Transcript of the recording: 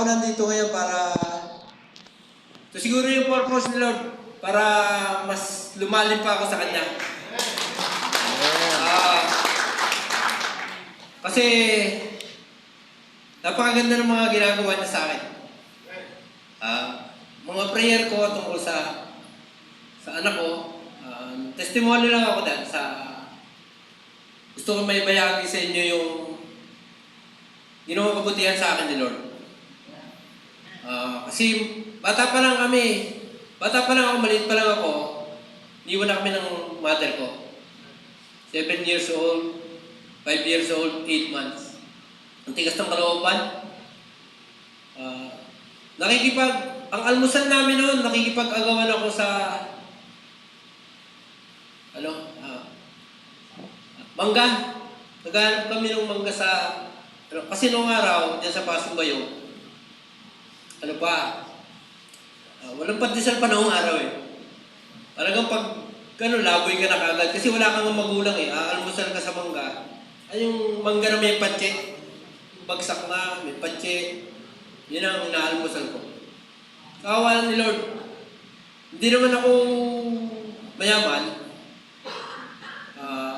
Ako nandito ngayon para siguro yung purpose ni Lord para mas lumalim pa ako sa Kanya. Kasi napakaganda ng mga ginagawa niya sa akin. Mga prayer ko tungkol sa anak ko, testimony lang ako dahil sa gusto ko may bayagi sa inyo yung ginawang kabutihan sa akin ni Lord. Kasi bata pa lang ako, maliit pa lang ako, iniwan na kami ng mother ko. 7 years old, 5 years old, 8 months. Ang tigas ng kalooban. Ang almusal namin noon, nakikipag-agawan ako sa mangga. Naghanap kami ng mangga sa kasi noong araw, dyan sa Pasong Bayo, walang pandesal pa noong araw eh. Talagang pag laboy ka na kagad kasi wala kang magulang eh. Aalmusal ka sa mangga. Ay yung mangga na may patse. Bagsak na, may patse. Yun ang inaalmusal ko. Kawalan ni Lord. Hindi naman ako mayaman.